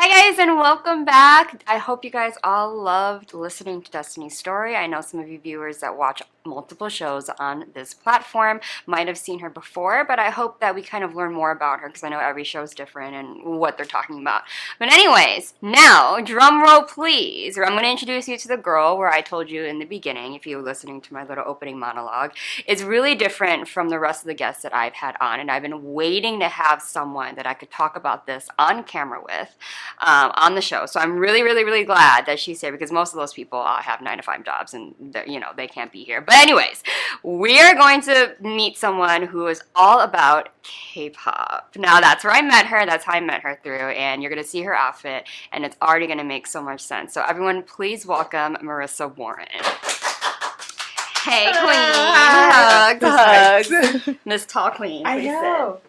Hi guys and welcome back. I hope you guys all loved listening to Destiny's story. I know some of you viewers that watch multiple shows on this platform might have seen her before, but I hope that we kind of learn more about her because I know every show is different and what they're talking about. But anyways, now, drum roll please. I'm going to introduce you to the girl where I told you in the beginning, if you were listening to my little opening monologue, is really different from the rest of the guests that I've had on, and I've been waiting to have someone that I could talk about this on camera with. On the show. So I'm really, really, really glad that she's here because most of those people have 9-to-5 jobs and they can't be here. But anyways, we are going to meet someone who is all about K-pop. Now that's where I met her. That's how I met her through, and you're going to see her outfit, and it's already going to make so much sense. So everyone, please welcome Marissa Warren. Hey, queen. Hugs. Miss Tall Queen. I know.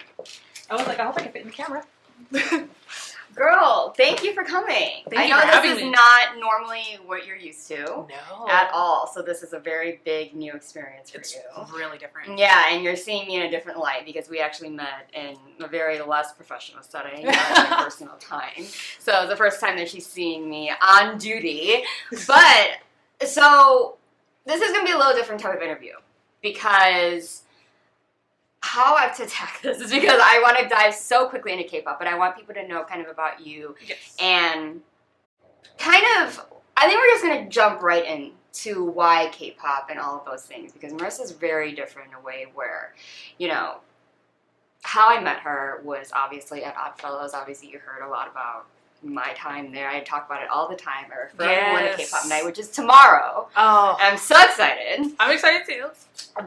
I was like, I hope I can fit in the camera. Girl, thank you for coming. I know this is not normally what you're used to. No. At all. So this is a very big new experience for you. It's really different. Yeah, and you're seeing me in a different light because we actually met in a very less professional setting, not my personal time. So it's the first time that she's seeing me on duty. But, so, this is going to be a little different type of interview because how I have to attack this is because I want to dive so quickly into K-pop, but I want people to know kind of about you. Yes. And kind of, I think we're just going to jump right into why K-pop and all of those things, because Marissa's very different in a way where, how I met her was obviously at Oddfellows. Obviously, you heard a lot about my time there. I talk about it all the time. I refer everyone to K-pop night, which is tomorrow. Oh. I'm so excited. I'm excited too.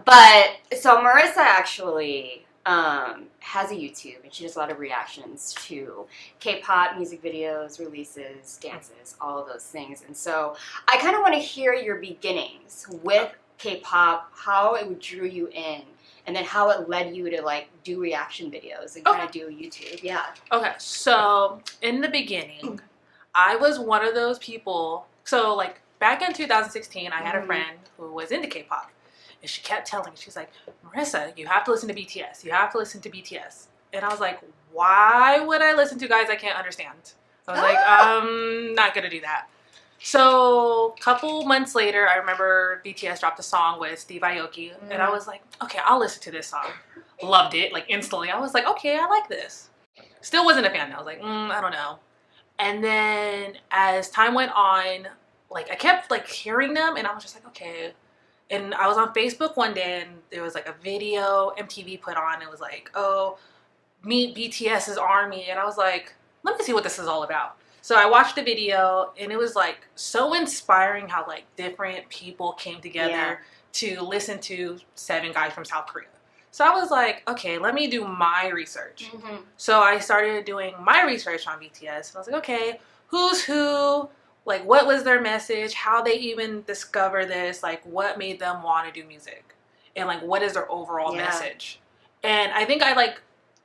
But, so Marissa actually has a YouTube, and she does a lot of reactions to K-pop music videos, releases, dances, all of those things. And so I kind of want to hear your beginnings with K-pop, how it drew you in, and then how it led you to do reaction videos and kind of do YouTube. Yeah. Okay, so in the beginning, I was one of those people. So back in 2016, I had a friend who was into K-pop. And she kept telling me, she's like, Marissa, you have to listen to BTS. You have to listen to BTS. And I was like, why would I listen to guys I can't understand? I was like, I'm not going to do that. So a couple months later, I remember BTS dropped a song with Steve Aoki. And I was like, okay, I'll listen to this song. Loved it, instantly. I was like, okay, I like this. Still wasn't a fan. I was like, I don't know. And then as time went on, I kept hearing them, and I was just like, okay. And I was on Facebook one day, and there was a video MTV put on. It was like, oh, meet BTS's army. And I was like, let me see what this is all about. So I watched the video, and it was so inspiring how different people came together to listen to 7 guys from South Korea. So I was like, okay, let me do my research. So I started doing my research on BTS, and I was like, okay, who's who? What was their message? How they even discover this? What made them want to do music? And, what is their overall message? And I think I,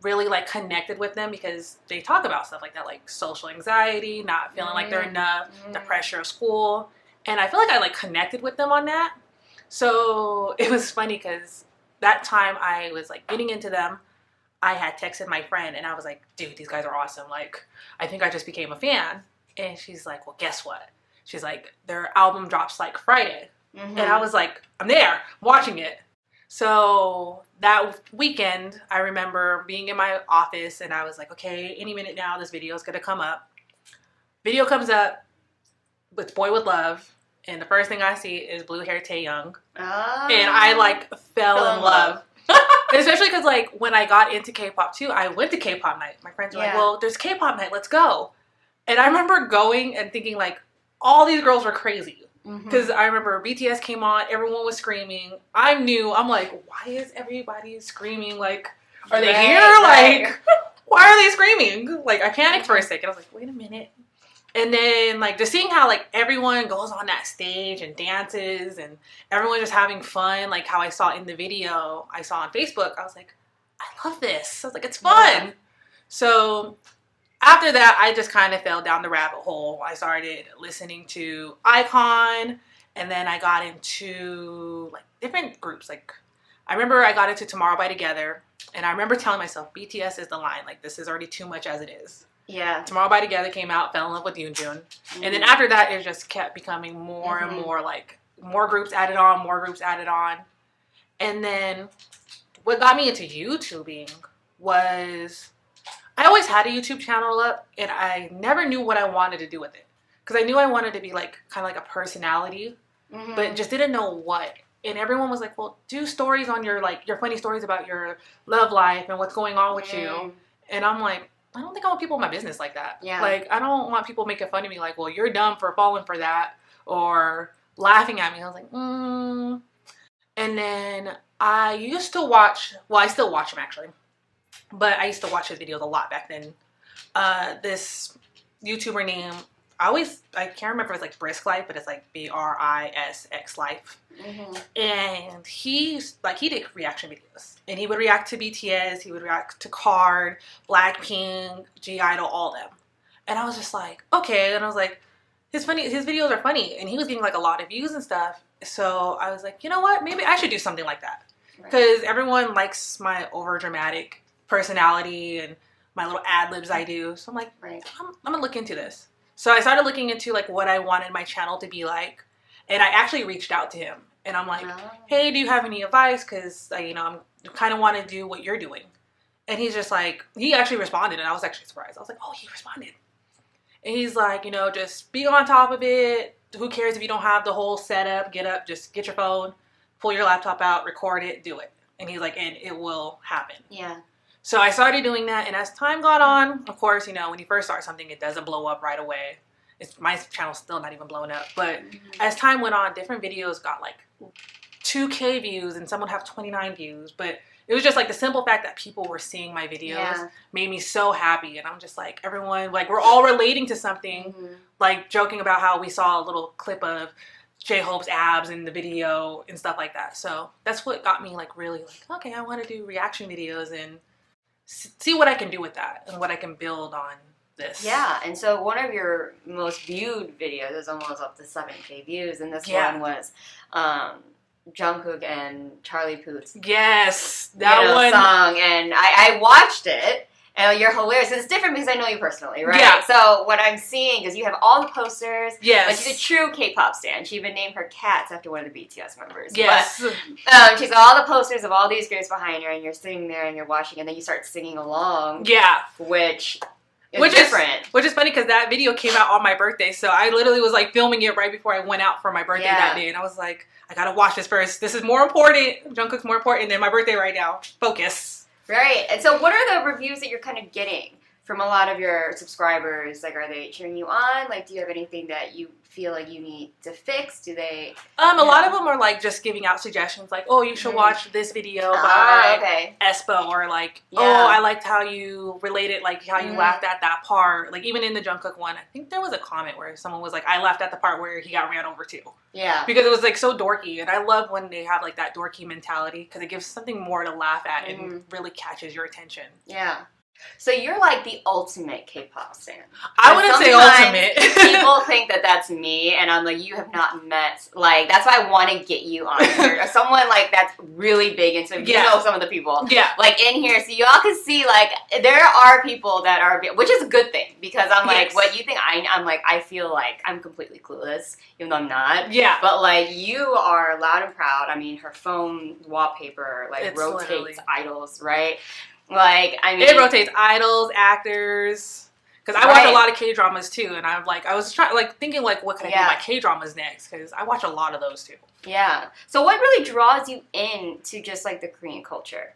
really, connected with them because they talk about stuff like that, social anxiety, not feeling like they're enough, the pressure of school. And I feel like I, connected with them on that. So it was funny because that time I was, getting into them, I had texted my friend, and I was like, dude, these guys are awesome. I think I just became a fan. And she's like, well, guess what? She's like, their album drops Friday. And I was like, I'm there, I'm watching it. So that weekend, I remember being in my office, and I was like, okay, any minute now, this video is going to come up. Video comes up with Boy With Love. And the first thing I see is blue hair Taeyoung. Oh. And I fell in love. Especially because when I got into K-pop too, I went to K-pop night. My friends were like, well, there's K-pop night, let's go. And I remember going and thinking all these girls were crazy. Because I remember BTS came on, everyone was screaming. I'm new. I'm like, why is everybody screaming? Are they here? Why are they screaming? I panicked for a second. I was like, wait a minute. And then just seeing how everyone goes on that stage and dances and everyone just having fun, how I saw in the video I saw on Facebook, I was like, I love this. I was like, it's fun. So after that, I just kind of fell down the rabbit hole. I started listening to Icon, and then I got into different groups. I remember I got into Tomorrow by Together, and I remember telling myself, BTS is the line. This is already too much as it is. Yeah. Tomorrow by Together came out, fell in love with Yoonjun. And then after that, it just kept becoming more and more like more groups added on. And then what got me into YouTubing was I always had a YouTube channel up and I never knew what I wanted to do with it. Because I knew I wanted to be like kind of like a personality, but just didn't know what. And everyone was like, well, do stories on your funny stories about your love life and what's going on with you. And I'm like, I don't think I want people in my business like that. Yeah. Like, I don't want people making fun of me like, well, you're dumb for falling for that or laughing at me. I was like, And then I used to watch, well, I still watch him actually, but I used to watch his videos a lot back then. This YouTuber named, I can't remember if it's like Brisk Life, but it's like BRISX Life. And he did reaction videos. And he would react to BTS, he would react to Card, Blackpink, G-Idol, all them. And I was just like, okay. And I was like, his videos are funny. And he was getting like a lot of views and stuff. So I was like, you know what? Maybe I should do something like that. Because everyone likes my over dramatic personality and my little ad libs I do. So I'm like, I'm gonna look into this. So I started looking into like what I wanted my channel to be like, and I actually reached out to him, and I'm like, hey, do you have any advice? Because I kind of want to do what you're doing. And he's just like, he actually responded, and I was actually surprised. I was like, oh, he responded. And he's like, just be on top of it. Who cares if you don't have the whole setup? Just get your phone, pull your laptop out, record it, do it. And he's like, and it will happen. Yeah. So I started doing that, and as time got on, of course, when you first start something, it doesn't blow up right away. My channel's still not even blowing up. But as time went on, different videos got like 2K views, and some would have 29 views. But it was just like the simple fact that people were seeing my videos made me so happy. And I'm just like, everyone, like we're all relating to something, like joking about how we saw a little clip of J-Hope's abs in the video and stuff like that. So that's what got me like really like, okay, I want to do reaction videos and see what I can do with that and what I can build on this. Yeah, and so one of your most viewed videos is almost up to 7K views, and this one was Jungkook and Charlie Puth's that one song, and I watched it. And you're hilarious. It's different because I know you personally, right? Yeah. So what I'm seeing is you have all the posters. Yes. But she's a true K-pop stan. She even named her cats after one of the BTS members. Yes. But she's got all the posters of all these groups behind her, and you're sitting there and you're watching, and then you start singing along. Yeah. Which is different. Which is funny because that video came out on my birthday, so I literally was like filming it right before I went out for my birthday that day, and I was like, I gotta watch this first. This is more important. Jungkook's more important than my birthday right now. Focus. Right. And so what are the reviews that you're kind of getting from a lot of your subscribers? Like, are they cheering you on? Like, do you have anything that you feel like you need to fix? Do they... A lot of them are, like, just giving out suggestions. Like, oh, you should watch this video by Espo. Or, like, oh, I liked how you related, like, how you laughed at that part. Like, even in the Jungkook one, I think there was a comment where someone was like, I laughed at the part where he got ran over, too. Yeah. Because it was, like, so dorky. And I love when they have, like, that dorky mentality. Because it gives something more to laugh at and really catches your attention. Yeah. So you're like the ultimate K-pop stan. I wouldn't say ultimate. People think that that's me, and I'm like, you have not met. Like, that's why I want to get you on here. Someone like that's really big into. You know some of the people. Yeah. Like in here, so y'all can see like there are people that are, which is a good thing because I'm like, what you think? I'm like, I feel like I'm completely clueless, even though I'm not. Yeah. But like you are loud and proud. I mean, her phone wallpaper like rotates idols, right? Like, I mean... It rotates idols, actors... Because I watch a lot of K-dramas, too, and I was thinking, like, what can I do with my K-dramas next? Because I watch a lot of those, too. Yeah. So what really draws you into just, like, the Korean culture?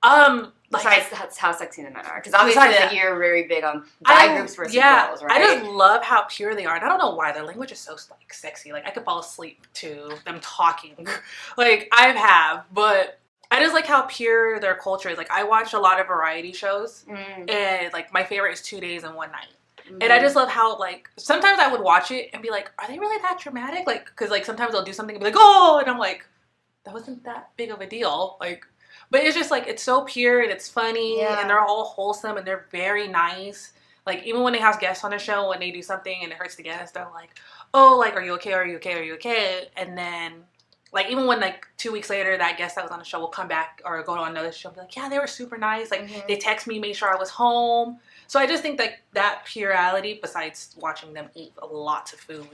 Besides how sexy the men are. Because obviously you're very big on guy groups versus girls, right? I just love how pure they are. And I don't know why. Their language is so, like, sexy. Like, I could fall asleep to them talking. Like, I have, but... I just like how pure their culture is. Like, I watch a lot of variety shows, and, like, my favorite is 2 Days and One Night. And I just love how, like, sometimes I would watch it and be like, are they really that dramatic? Like, because, like, sometimes they'll do something and be like, oh, and I'm like, that wasn't that big of a deal. Like, but it's just, like, it's so pure, and it's funny, and they're all wholesome, and they're very nice. Like, even when they have guests on the show, when they do something and it hurts the guest, they're like, oh, like, are you okay, are you okay, are you okay? And then... Like, even when, like, 2 weeks later, that guest that was on the show will come back or go to another show and be like, yeah, they were super nice. Like, they text me, made sure I was home. So I just think that purality, besides watching them eat lots of food,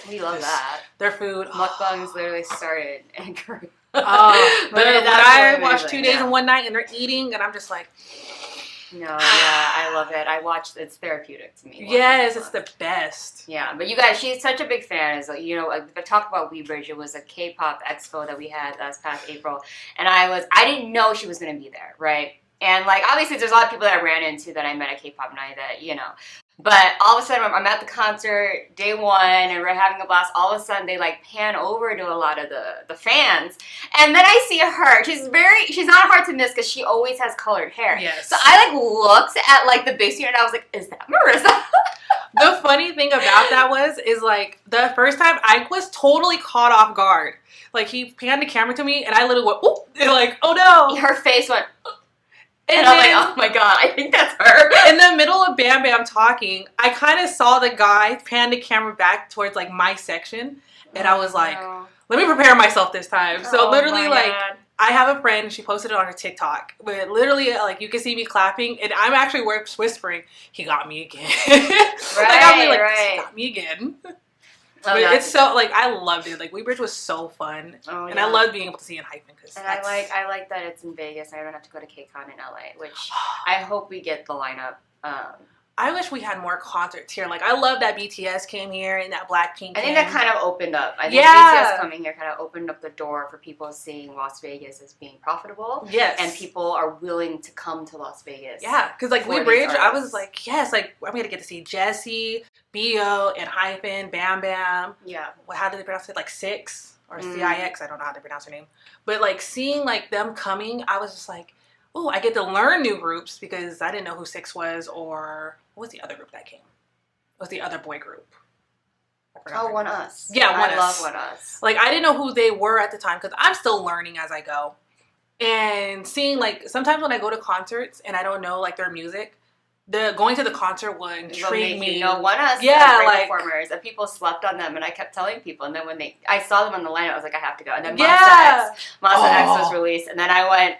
we love that. Their food. Mukbangs literally started in Korea. When I watch 2 days yeah. and 1 night and they're eating, and I'm just like, no, yeah, I love it. I watched. It's therapeutic to me. Yes, it's the best. Yeah, but you guys, she's such a big fan. Is you know, the talk about WeBridge. It was a K-pop expo that we had this past April, and I didn't know she was going to be there, right? And like, obviously, there's a lot of people that I ran into that I met at K-pop night that you know. But all of a sudden, I'm at the concert, day one, and we're having a blast. All of a sudden, they like pan over to a lot of the fans, and then I see her. She's not hard to miss because she always has colored hair. Yes. So I like looked at like the big screen, and I was like, "Is that Marissa?" The funny thing about that is like the first time I was totally caught off guard. Like he panned the camera to me, and I literally went, "Oh!" And like, "Oh no!" Her face went. And I'm like, oh my god, I think that's her. In the middle of Bam Bam talking, I kind of saw the guy pan the camera back towards like my section, and I was like, let me prepare myself this time. So literally, like, I have a friend, she posted it on her TikTok, but literally, like, you can see me clapping, and I'm actually whispering, he got me again. He got me again. But it's so, like, I loved it. Like, WeBridge was so fun. Oh, and I loved being able to see it in Hyphen. And I like that it's in Vegas. I don't have to go to KCON in LA, which I hope we get the lineup. I wish we had more concerts here. Like, I love that BTS came here and that Blackpink I think that kind of opened up. I think BTS coming here kind of opened up the door for people seeing Las Vegas as being profitable. Yes. And people are willing to come to Las Vegas. Yeah, because, like, WeBridge, I was like, yes, like, I'm going to get to see Jessie, B.O., and Hyphen, Bam Bam. Yeah. How do they pronounce it? Like, Six? Or CIX? I don't know how to pronounce her name. But, like, seeing, like, them coming, I was just like, ooh, I get to learn new groups because I didn't know who Six was, or what was the other group that came? What was the other boy group? Oh, One Us. Yeah, One Us. I love One Us. Like, I didn't know who they were at the time because I'm still learning as I go. And seeing, like, sometimes when I go to concerts and I don't know, like, their music, going to the concert would intrigue me. You know, One Us, like performers, and people slept on them, and I kept telling people. And then when I saw them on the lineup, I was like, I have to go. And then Monsta X was released, and then I went,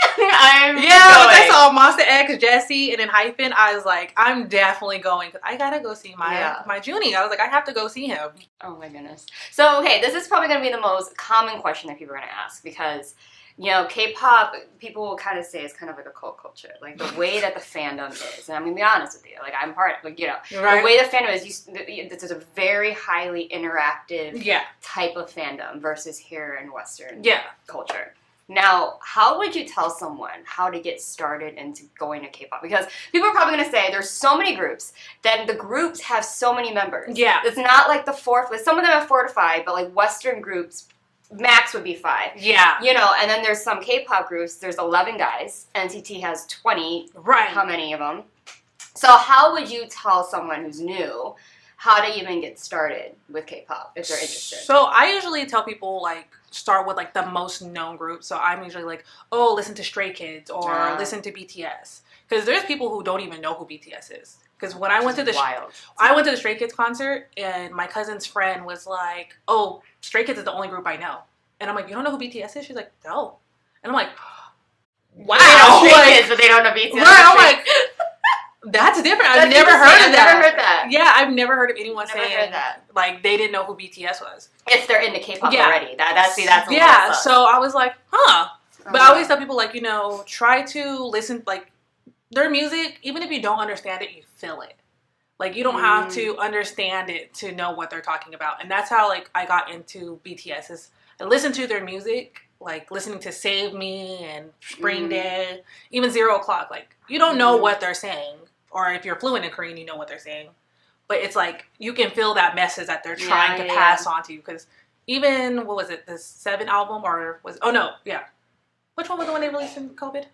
I'm going. Once I saw Monsta X, Jessie, and then Hyphen, I was like, I'm definitely going because I gotta go see my Junie. I was like, I have to go see him. Oh my goodness. So okay, this is probably gonna be the most common question that people are gonna ask because, you know, K-pop, people will kind of say it's kind of like a cult culture. Like, the way that the fandom is. And I'm going to be honest with you. Like, I'm part of, like, you know, the way the fandom is, this is a very highly interactive type of fandom versus here in Western culture. Now, how would you tell someone how to get started into going to K-pop? Because people are probably going to say there's so many groups, then the groups have so many members. Yeah. It's not like the some of them have 4 to 5, but, like, Western groups, max would be 5. Yeah. You know, and then there's some K-pop groups, there's 11 guys. NCT has 20. Right. How many of them? So how would you tell someone who's new how to even get started with K-pop if they're interested? So I usually tell people, like, start with, like, the most known group. So I'm usually like, oh, listen to Stray Kids or listen to BTS. Because there's people who don't even know who BTS is. Because when I went to the Stray Kids concert, and my cousin's friend was like, oh, Stray Kids is the only group I know. And I'm like, you don't know who BTS is? She's like, no. And I'm like, wow. They know Stray Kids, but they don't know BTS. Right, I'm like, that's different. I've never heard of that. I've never heard that. Yeah, I've never heard of anyone saying that. Like, they didn't know who BTS was. If they're into K-pop already. That's so I was like, huh. But I always tell people, like, you know, try to listen, like, their music, even if you don't understand it, you feel it. Like, you don't have to understand it to know what they're talking about. And that's how, like, I got into BTS. Is I listened to their music, like, listening to Save Me and Spring Day, even 0 O'Clock. Like, you don't know what they're saying. Or if you're fluent in Korean, you know what they're saying. But it's like, you can feel that message that they're trying to pass on to you. Because even, what was it, the 7 album? Or was, oh no, yeah. Which one was the one they released in COVID?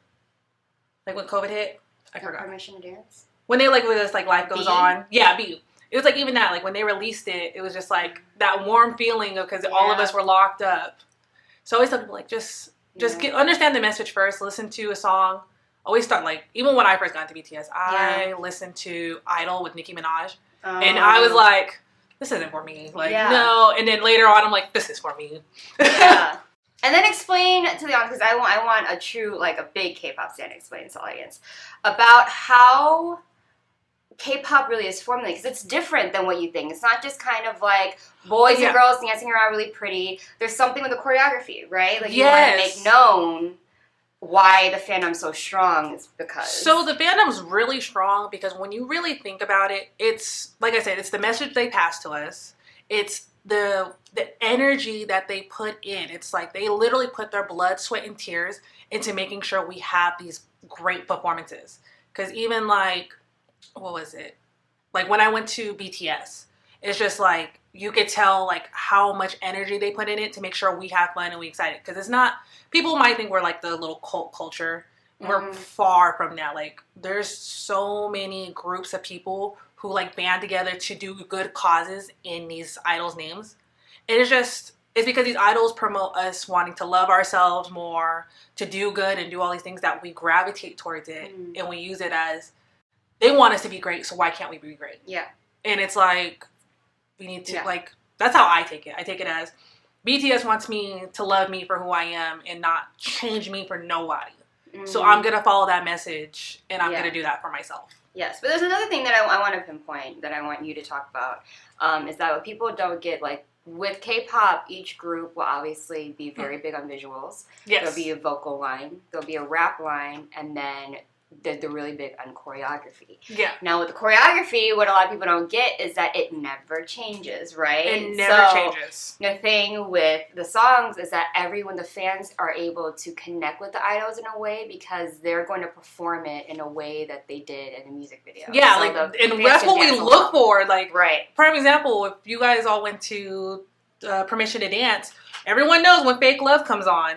Like, when COVID hit? I forgot. Permission to Dance? When they, like, with this, like, Life Goes On. Yeah, B. It was, like, even that, like, when they released it, it was just, like, that warm feeling of, because all of us were locked up. So I always tell people, like, just understand the message first, listen to a song. Always start, like, even when I first got into BTS, I listened to Idol with Nicki Minaj. And I was like, this isn't for me. Like, no. And then later on, I'm like, this is for me. And then explain to the audience, because I want a true, like, a big K-pop stan to explain to the audience about how K-pop really is formulated, because it's different than what you think. It's not just kind of like boys and girls dancing around really pretty. There's something with the choreography, right? Like, you want to make known why the fandom's so strong is because... So the fandom's really strong because when you really think about it, it's, like I said, it's the message they pass to us. It's the energy that they put in. It's like they literally put their blood, sweat, and tears into making sure we have these great performances. Because even like, what was it? Like when I went to BTS, it's just like, you could tell like how much energy they put in it to make sure we have fun and we excited. Because it's not, people might think we're like the little cult culture. We're far from that. Like there's so many groups of people who like band together to do good causes in these idols' names. And it's because these idols promote us wanting to love ourselves more, to do good and do all these things that we gravitate towards it. And we use it as, they want us to be great, so why can't we be great? Yeah. And it's like, we need to, like, that's how I take it. I take it as, BTS wants me to love me for who I am and not change me for nobody. So I'm going to follow that message, and I'm going to do that for myself. Yes, but there's another thing that I want to pinpoint that I want you to talk about, is that what people don't get, like, with K-pop, each group will obviously be very big on visuals. Yes. There'll be a vocal line, there'll be a rap line, and then they're really big on choreography. Yeah. Now with the choreography, what a lot of people don't get is that it never changes, right? It never changes. The thing with the songs is that the fans are able to connect with the idols in a way because they're going to perform it in a way that they did in the music video. Yeah, so like, and that's what we look for. Like, prime example, if you guys all went to Permission to Dance, everyone knows when Fake Love comes on,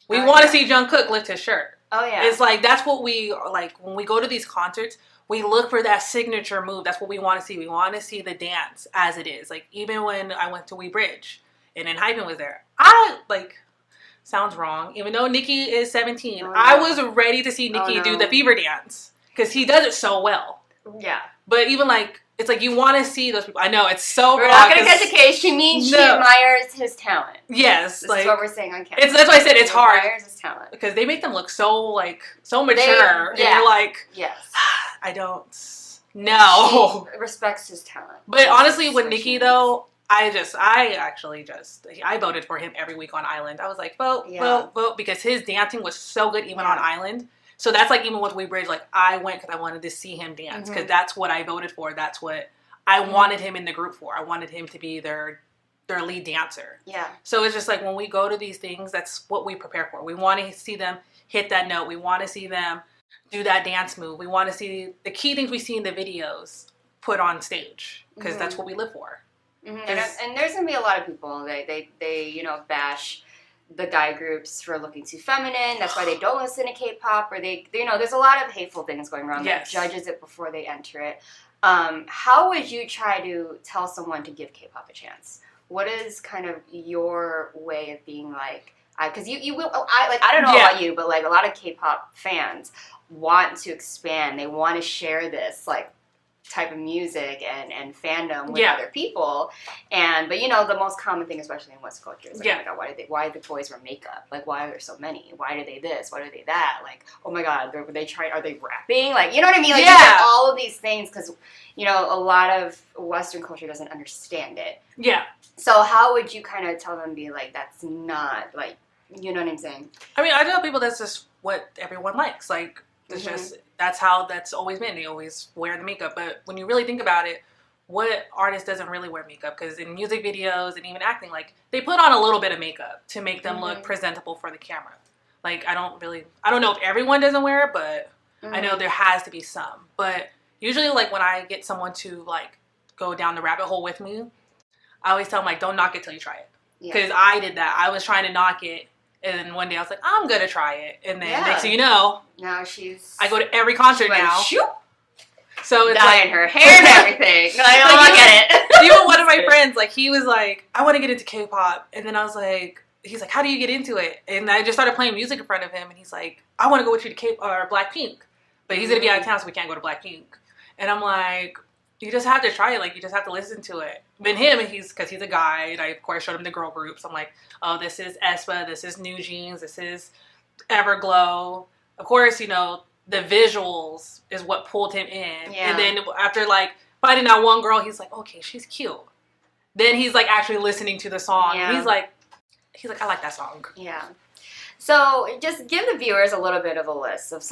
we want to see Jungkook lift his shirt. Oh, yeah. It's like, that's what we, like, when we go to these concerts, we look for that signature move. That's what we want to see. We want to see the dance as it is. Like, even when I went to We Bridge and then Hypen was there, sounds wrong, even though Nicki is 17, I was ready to see Nicki do the Fever dance because he does it so well. Yeah. But even, like, it's like you want to see those people. I know, it's so We're not going to catch a case. She means she admires his talent. Yes. This is what we're saying on camera. That's why I said it's hard. She admires his talent. Because they make them look so mature. And you're like, yes. I don't know. She respects his talent. But honestly, with Nicki, though, I voted for him every week on Island. I was like, vote, because his dancing was so good even on Island. So that's like, even with We Bridge, like, I went because I wanted to see him dance. Because that's what I voted for. That's what I wanted him in the group for. I wanted him to be their lead dancer. Yeah. So it's just like, when we go to these things, that's what we prepare for. We want to see them hit that note. We want to see them do that dance move. We want to see the key things we see in the videos put on stage. Because that's what we live for. And there's going to be a lot of people, they bash the guy groups for looking too feminine. That's why they don't listen to K-pop, or there's a lot of hateful things going around that judges it before they enter it. How would you try to tell someone to give K-pop a chance? What is kind of your way of being like, because you will, I don't know about you, but like a lot of K-pop fans want to expand. They want to share this, like, type of music and fandom with other people, but the most common thing, especially in West culture, is like, oh my god, why do the boys wear makeup? Like, why are there so many? Why do they this? Why do they that? Like, oh my god, are they rapping? Like, you know what I mean? Like, all of these things, because a lot of Western culture doesn't understand it. Yeah. So how would you kind of tell them, be like, that's not, like, you know what I'm saying? I mean, I tell people that's just what everyone likes. Like, it's just, that's how that's always been. They always wear the makeup. But when you really think about it, what artist doesn't really wear makeup? Because in music videos and even acting, like, they put on a little bit of makeup to make them look presentable for the camera. Like, I don't know if everyone doesn't wear it, but I know there has to be some. But usually, like, when I get someone to, like, go down the rabbit hole with me, I always tell them, like, don't knock it till you try it. Because I did that. I was trying to knock it. And then one day I was like, I'm going to try it. And then next thing you know, now I go to every concert now. Shoot. So it's dyeing her hair and everything. I get it. Even one of my friends, like, he was like, I want to get into K-pop. And then I was like, he's like, how do you get into it? And I just started playing music in front of him. And he's like, I want to go with you to Blackpink. But he's going to be out of town, so we can't go to Blackpink. And I'm like, you just have to try it. Like, you just have to listen to it. But him, because he's a guy, and I, of course, showed him the girl groups. I'm like, oh, this is aespa, this is New Jeans, this is Everglow. Of course, you know, the visuals is what pulled him in. Yeah. And then after, like, finding out one girl, he's like, okay, she's cute. Then he's, like, actually listening to the song. Yeah. And he's like, I like that song. Yeah. So just give the viewers a little bit of a list of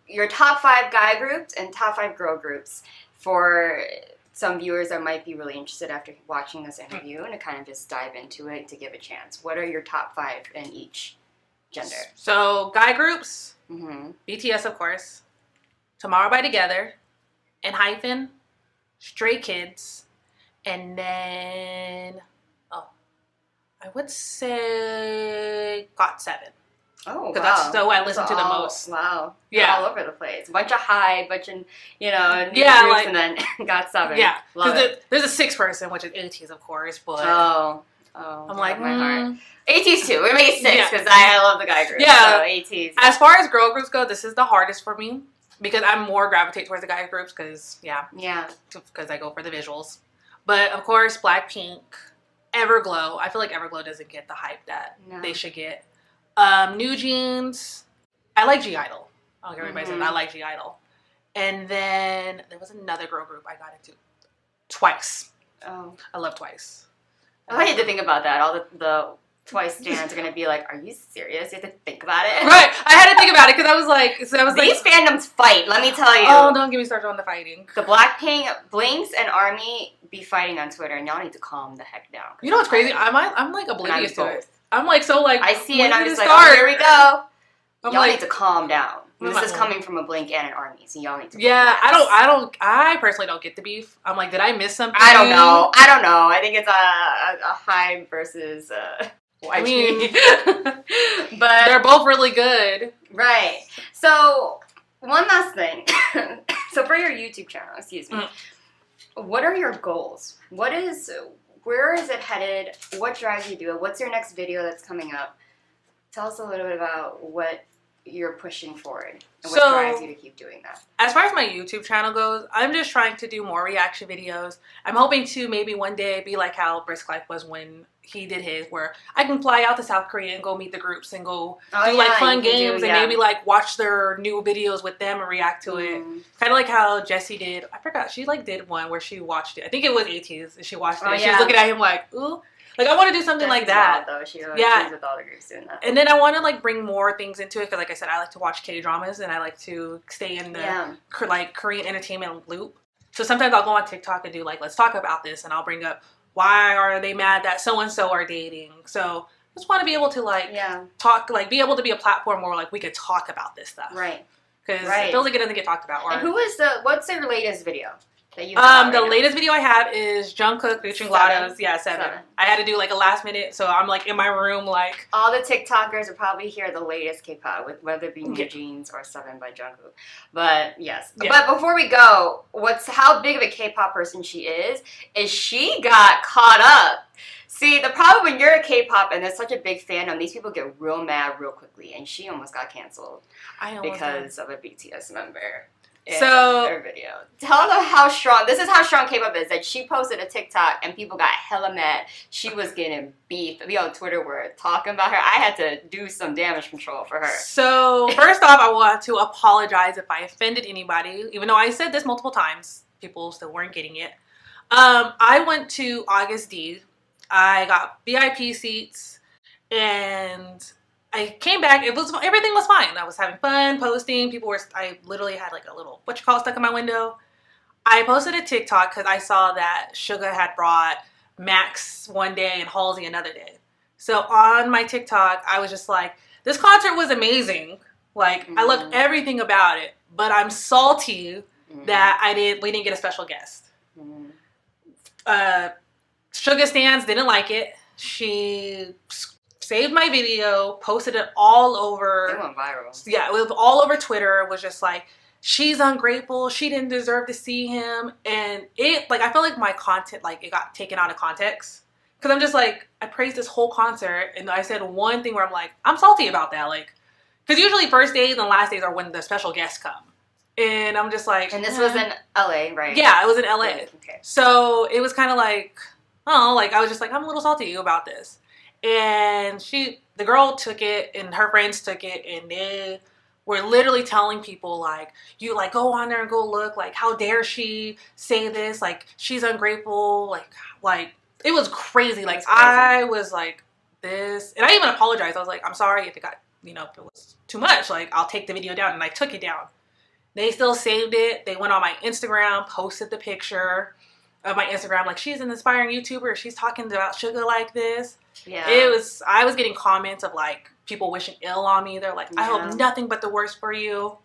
your top 5 guy groups and top 5 girl groups for some viewers that might be really interested after watching this interview and to kind of just dive into it to give a chance. What are your top 5 in each gender? So guy groups, Mm-hmm. BTS, of course, Tomorrow by Together, ENHYPEN, Stray Kids, and then, I would say GOT7. Oh, Because wow. that's who I listen to the most. Wow. Yeah. All over the place. A bunch of HYBE, bunch of, new Yeah, groups, like- and then GOT7. Yeah. Love it. There's a 6th person, which is ATEEZ, of course, but Oh, I'm like, my heart. ATEEZ too. We made 6 Yeah. because I love the guy group. Yeah. So ATEEZ. As far as girl groups go, this is the hardest for me because I'm more gravitate towards the guy groups because I go for the visuals. But of course, Blackpink, Everglow. I feel like Everglow doesn't get the hype that they should get. New Jeans. I like G-Idol. I don't care what everybody says. I like G-Idol. And then there was another girl group I got into. Twice. Oh. I love Twice. I had to think about that. All the Twice stands are going to be like, are you serious? You have to think about it. Right. I had to think about it because I was like, These fandoms fight, let me tell you. Oh, don't get me started on the fighting. The Blackpink, Blinks, and ARMY be fighting on Twitter, and y'all need to calm the heck down. You know what's crazy? I'm like oblivious to it. I'm like I see it and I'm just like, start? oh, here we go. I'm Y'all like, need to calm down. What This am I is doing? coming from a Blink and an ARMY, so y'all need to yeah, relax. I personally don't get the beef. I'm like, did I miss something? I don't know. I think it's a HYBE versus YG. I mean, but they're both really good. right. So one last thing. So for your YouTube channel, excuse me, what are your goals? Where is it headed? What drives you to do it? What's your next video that's coming up? Tell us a little bit about what you're pushing forward and what drives you to keep doing that. As far as my YouTube channel goes, I'm just trying to do more reaction videos. I'm hoping to maybe one day be like how Brisk Life was when he did his, where I can fly out to South Korea and go meet the groups and go do like fun games and maybe like watch their new videos with them and react to it. Kind of like how Jessie did. I forgot. She like did one where she watched it. I think it was ATEEZ and she watched it. She was looking at him like, ooh. Like, I want to do something like that. Though. She's with all the groups doing that. And then I want to, like, bring more things into it. Because, like I said, I like to watch K-dramas. And I like to stay in the, Korean entertainment loop. So sometimes I'll go on TikTok and do, like, let's talk about this. And I'll bring up, why are they mad that so-and-so are dating? So I just want to be able to, like, talk, like, be able to be a platform where, like, we could talk about this stuff. Right. Because it feels like it doesn't get talked about. Or, and what's their latest video? That you the latest video I have is Jungkook reaching GLaDOS. Yeah, 7. I had to do like a last minute, so I'm like in my room like. All the TikTokers will probably hear the latest K-pop, whether it be New Jeans or 7 by Jungkook. But yes. Yeah. But before we go, how big of a K-pop person she is she got caught up. See, the problem when you're a K-pop and there's such a big fandom, these people get real mad real quickly, and she almost got canceled because of a BTS member. So their video. Tell them how strong. This is how strong K-pop is. That she posted a TikTok and people got hella mad. She was getting beef. We on Twitter were talking about her. I had to do some damage control for her. So first off, I want to apologize if I offended anybody. Even though I said this multiple times, people still weren't getting it. I went to August D. I got VIP seats and I came back. Everything was fine. I was having fun posting. I literally had like a little stuck in my window. I posted a TikTok because I saw that Suga had brought Max one day and Halsey another day. So on my TikTok, I was just like, this concert was amazing. Like I loved everything about it, but I'm salty that we didn't get a special guest. Suga stans didn't like it. She saved my video, posted it all over. It went viral. Yeah, it was all over Twitter. It was just like, she's ungrateful. She didn't deserve to see him. And I feel like my content, like, it got taken out of context. Because I'm just like, I praised this whole concert. And I said one thing where I'm like, I'm salty about that. Like, because usually first days and last days are when the special guests come. And I'm just like... And this was in LA, right? Yeah, it was in LA. Okay. So it was kind of like, oh, like I was just like, I'm a little salty about this. And the girl took it and her friends took it and they were literally telling people like, you like go on there and go look, like how dare she say this, like she's ungrateful, like it was crazy. Like I was like this, and I even apologized. I was like, I'm sorry if it got, if it was too much, like I'll take the video down, and I took it down. They still saved it. They went on my Instagram, posted the picture of my Instagram, like she's an inspiring YouTuber. She's talking about sugar like this. Yeah. I was getting comments of like people wishing ill on me. They're like, I hope nothing but the worst for you.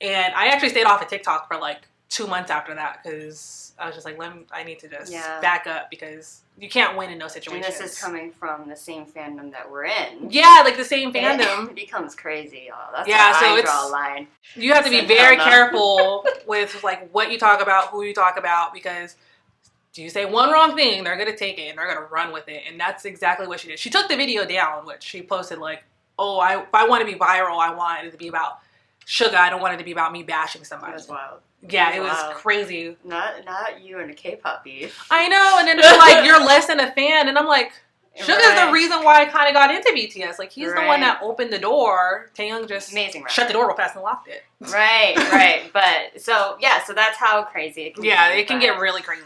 And I actually stayed off of TikTok for like 2 months after that because I was just like, I need to just back up because you can't win in those situations. And this is coming from the same fandom that we're in. Yeah, like the same fandom. It becomes crazy. Oh, that's so I draw a line. You have to be very careful with like what you talk about, who you talk about, because do you say one wrong thing, they're going to take it and they're going to run with it. And that's exactly what she did. She took the video down, which she posted like, oh, if I want to be viral, I want it to be about sugar. I don't want it to be about me bashing somebody. That's wild. Yeah, it was crazy. Not you and the K-pop beef. I know. And then they're like, you're less than a fan. And I'm like, Suga's the reason why I kind of got into BTS. Like, he's the one that opened the door. Taehyung just shut the door real fast and locked it. Right. But, so that's how crazy it can be. Yeah, it can get really crazy.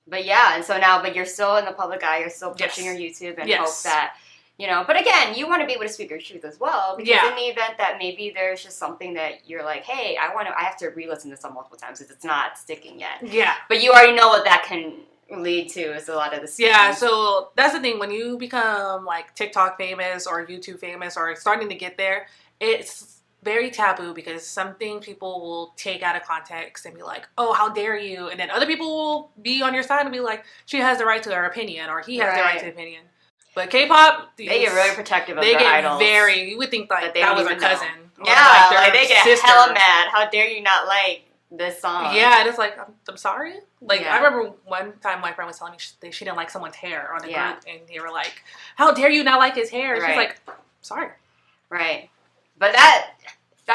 But and so now, but you're still in the public eye. You're still pushing your YouTube and hope that, but again, you want to be able to speak your truth as well. Because in the event that maybe there's just something that you're like, hey, I have to re-listen to this multiple times because it's not sticking yet. Yeah. But you already know what that can lead to is a lot of the schemes. Yeah, so that's the thing. When you become like TikTok famous or YouTube famous or starting to get there, it's very taboo because some things people will take out of context and be like, oh, how dare you? And then other people will be on your side and be like, she has the right to her opinion or he has the right to opinion. But K-pop, they get really protective of their idols. You would think like that was her cousin. Yeah, like they get hella mad. How dare you not like this song? Yeah, and it's like, I'm sorry. Like, I remember one time my friend was telling me she didn't like someone's hair on the group, and they were like, how dare you not like his hair? And she's like, sorry. Right. But that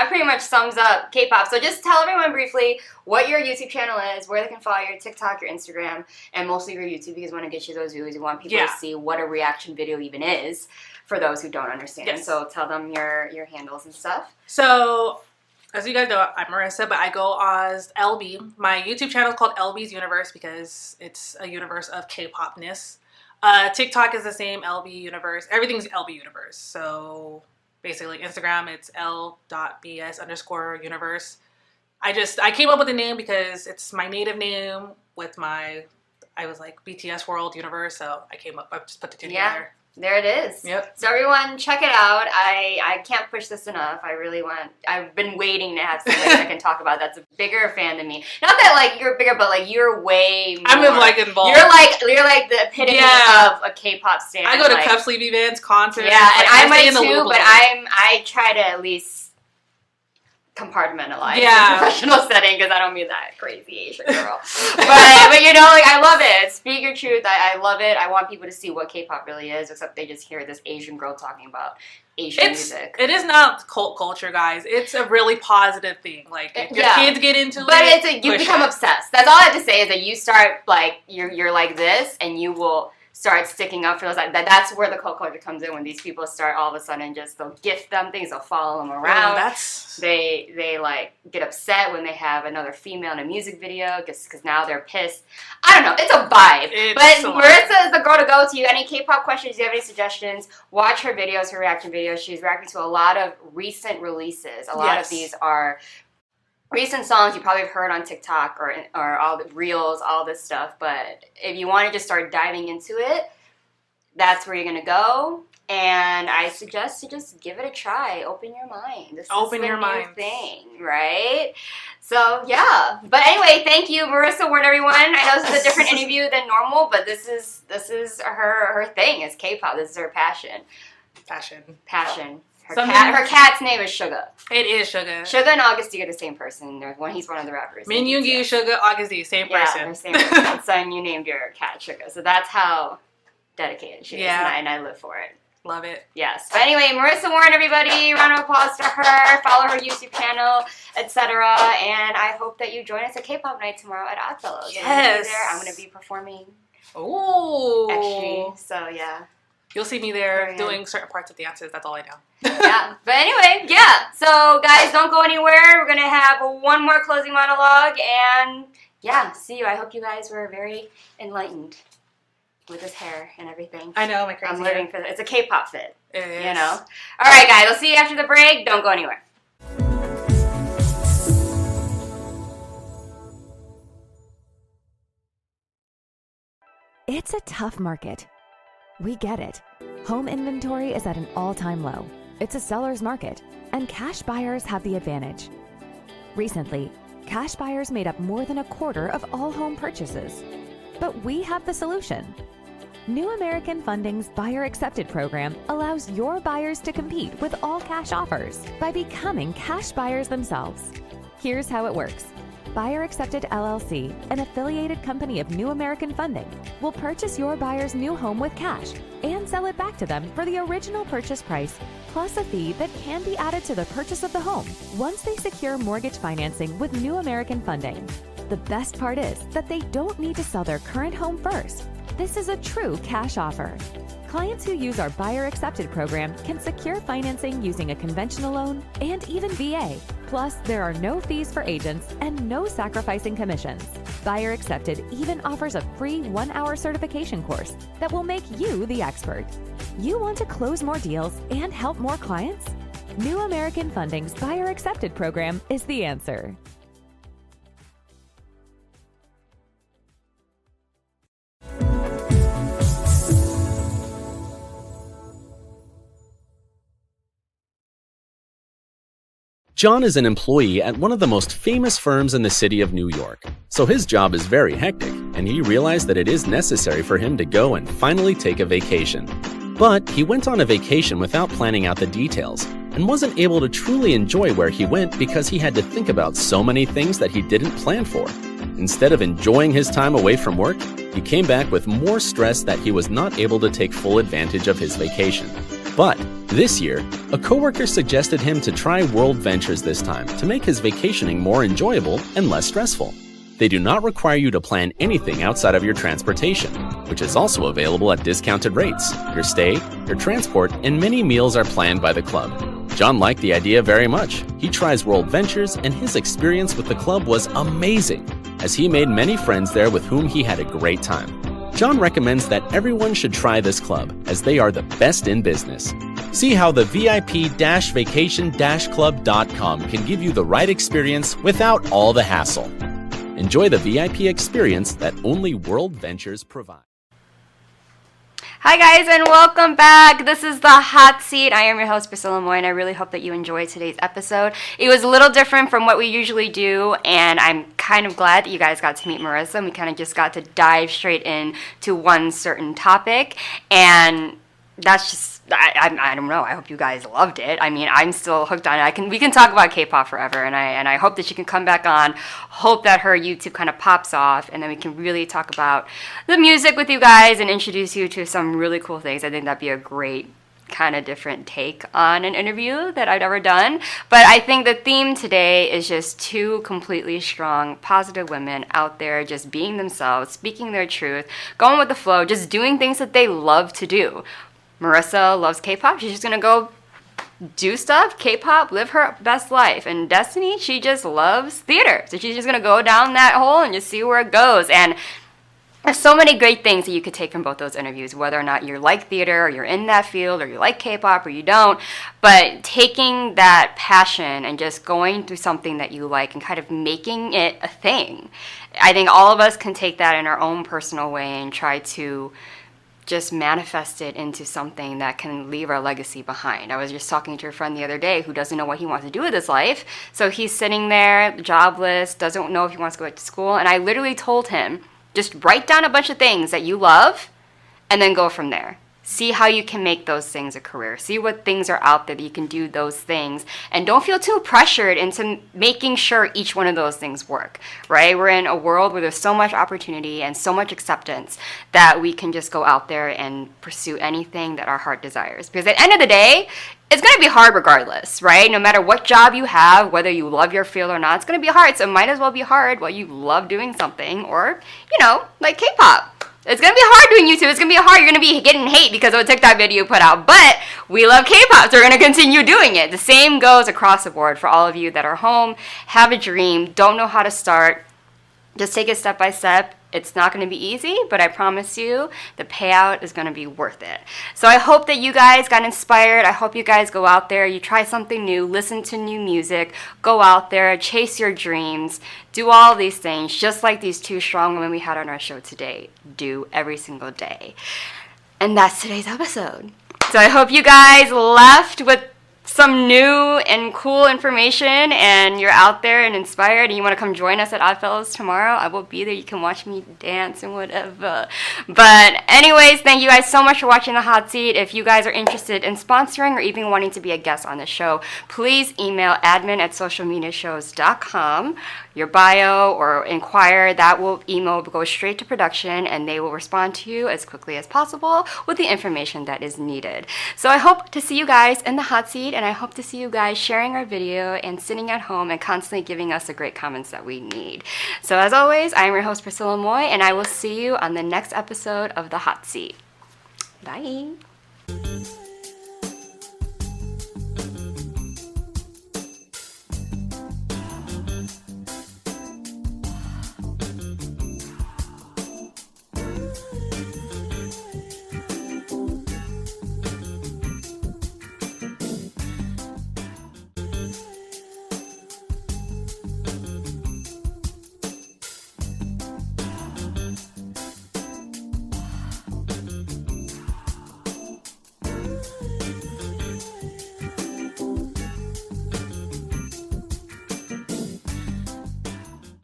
pretty much sums up K-pop. So just tell everyone briefly what your YouTube channel is, where they can follow your TikTok, your Instagram, and mostly your YouTube because we want to get you those views. We want people to see what a reaction video even is for those who don't understand. Yes. So tell them your handles and stuff. So, as you guys know, I'm Marissa, but I go as LB. My YouTube channel is called LB's Universe because it's a universe of K-popness. TikTok is the same, LB Universe. Everything's LB Universe. So basically, Instagram, it's l.bs_universe. I came up with the name because it's my native name with I was like BTS World Universe, so I just put the two together. There it is. Yep. So everyone, check it out. I can't push this enough. I've been waiting to have somebody I can talk about that's a bigger fan than me. Not that like you're bigger, but like you're way more. I'm like involved. You're like the epitome of a K-pop stan. I go to Cup Sleeve events, concerts. Yeah, and I might too, but I try to at least compartmentalize in a professional setting because I don't mean that crazy Asian girl. but like I love it. Speak your truth. I love it. I want people to see what K-pop really is, except they just hear this Asian girl talking about Asian music. It is not cult culture, guys. It's a really positive thing. Like if your kids get into but you become obsessed. That's all I have to say is that you start like you're like this, and you will start sticking up for those. That's where the cult culture comes in when these people start all of a sudden they'll gift them things, they'll follow them around. They like get upset when they have another female in a music video because now they're pissed. I don't know. It's a vibe. Marissa is the girl to go to. Any K-pop questions? Do you have any suggestions? Watch her videos, her reaction videos. She's reacting to a lot of recent releases. A lot of these are recent songs you probably have heard on TikTok or all the reels, all this stuff. But if you want to just start diving into it, that's where you're going to go. And I suggest you just give it a try. Open your mind. This is the new thing, right? So, yeah. But anyway, thank you, Marissa Warren, everyone. I know this is a different interview than normal, but this is her thing. Is K-pop. This is her passion. Passion. Her cat's name is Suga. It is Suga. Suga and August D are the same person. He's one of the rappers. Min Yoongi, Suga, August D, same person. Yeah, same person. So you named your cat Suga. So that's how dedicated she is, and I live for it. Love it. Yes. But anyway, Marissa Warren, everybody, round of applause to her. Follow her YouTube channel, etc. And I hope that you join us at K-pop night tomorrow at Oddfellows. Yes. I'm going to be performing. Oh. Actually, so yeah. You'll see me there doing certain parts of the dances. That's all I know. Yeah. But anyway, yeah. So guys, don't go anywhere. We're going to have one more closing monologue. And yeah, see you. I hope you guys were very enlightened with his hair and everything. I know, my crazy I'm living for it. It's a K-pop fit. It is. You know? All right, guys. I'll see you after the break. Don't go anywhere. It's a tough market. We get it. Home inventory is at an all-time low. It's a seller's market, and cash buyers have the advantage. Recently, cash buyers made up more than a quarter of all home purchases. But we have the solution. New American Funding's Buyer Accepted program allows your buyers to compete with all cash offers by becoming cash buyers themselves. Here's how it works. Buyer Accepted LLC, an affiliated company of New American Funding, will purchase your buyer's new home with cash and sell it back to them for the original purchase price, plus a fee that can be added to the purchase of the home once they secure mortgage financing with New American Funding. The best part is that they don't need to sell their current home first. This is a true cash offer. Clients who use our Buyer Accepted program can secure financing using a conventional loan and even VA. Plus, there are no fees for agents and no sacrificing commissions. Buyer Accepted even offers a free 1-hour certification course that will make you the expert. You want to close more deals and help more clients? New American Funding's Buyer Accepted program is the answer. John is an employee at one of the most famous firms in the city of New York, so his job is very hectic, and he realized that it is necessary for him to go and finally take a vacation. But he went on a vacation without planning out the details, and wasn't able to truly enjoy where he went because he had to think about so many things that he didn't plan for. Instead of enjoying his time away from work, he came back with more stress that he was not able to take full advantage of his vacation. But this year, a coworker suggested him to try World Ventures this time to make his vacationing more enjoyable and less stressful. They do not require you to plan anything outside of your transportation, which is also available at discounted rates. Your stay, your transport, and many meals are planned by the club. John liked the idea very much. He tries World Ventures, and his experience with the club was amazing, as he made many friends there with whom he had a great time. John recommends that everyone should try this club, as they are the best in business. See how the VIP-vacation-club.com can give you the right experience without all the hassle. Enjoy the VIP experience that only World Ventures provide. Hi guys, and welcome back. This is The Hot Seat. I am your host, Priscilla, and I really hope that you enjoyed today's episode. It was a little different from what we usually do, and I'm kind of glad that you guys got to meet Marissa, and we kind of just got to dive straight into one certain topic, and that's just, I don't know. I hope you guys loved it. I mean, I'm still hooked on it. We can talk about K-pop forever, and I hope that she can come back on. Hope that her YouTube kind of pops off, and then we can really talk about the music with you guys and introduce you to some really cool things. I think that'd be a great kind of different take on an interview that I've ever done. But I think the theme today is just two completely strong, positive women out there just being themselves, speaking their truth, going with the flow, just doing things that they love to do. Marissa loves K-pop. She's just going to go do stuff, K-pop, live her best life. And Destiny, she just loves theater. So she's just going to go down that hole and just see where it goes. And there's so many great things that you could take from both those interviews, whether or not you like theater or you're in that field or you like K-pop or you don't. But taking that passion and just going through something that you like and kind of making it a thing. I think all of us can take that in our own personal way and try to just manifest it into something that can leave our legacy behind. I was just talking to a friend the other day who doesn't know what he wants to do with his life. So he's sitting there, jobless, doesn't know if he wants to go back to school. And I literally told him, just write down a bunch of things that you love and then go from there. See how you can make those things a career. See what things are out there that you can do those things. And don't feel too pressured into making sure each one of those things work, right? We're in a world where there's so much opportunity and so much acceptance that we can just go out there and pursue anything that our heart desires. Because at the end of the day, it's going to be hard regardless, right? No matter what job you have, whether you love your field or not, it's going to be hard. So it might as well be hard while you love doing something, or, like K-pop. It's going to be hard doing YouTube. It's going to be hard. You're going to be getting hate because of a TikTok video you put out. But we love K-pop, so we're going to continue doing it. The same goes across the board for all of you that are home, have a dream, don't know how to start. Just take it step by step. It's not going to be easy, but I promise you the payout is going to be worth it. So I hope that you guys got inspired. I hope you guys go out there, you try something new, listen to new music, go out there, chase your dreams, do all these things, just like these two strong women we had on our show today do every single day. And that's today's episode. So I hope you guys left with some new and cool information, and you're out there and inspired, and you want to come join us at Oddfellows tomorrow. I will be there. You can watch me dance and whatever. But anyways, thank you guys so much for watching The Hot Seat. If you guys are interested in sponsoring or even wanting to be a guest on the show, please email admin@socialmediashows.com, your bio, or inquire. That email will go straight to production, and they will respond to you as quickly as possible with the information that is needed. So I hope to see you guys in The Hot Seat, and I hope to see you guys sharing our video and sitting at home and constantly giving us the great comments that we need. So as always, I am your host, Priscilla Moy, and I will see you on the next episode of The Hot Seat. Bye.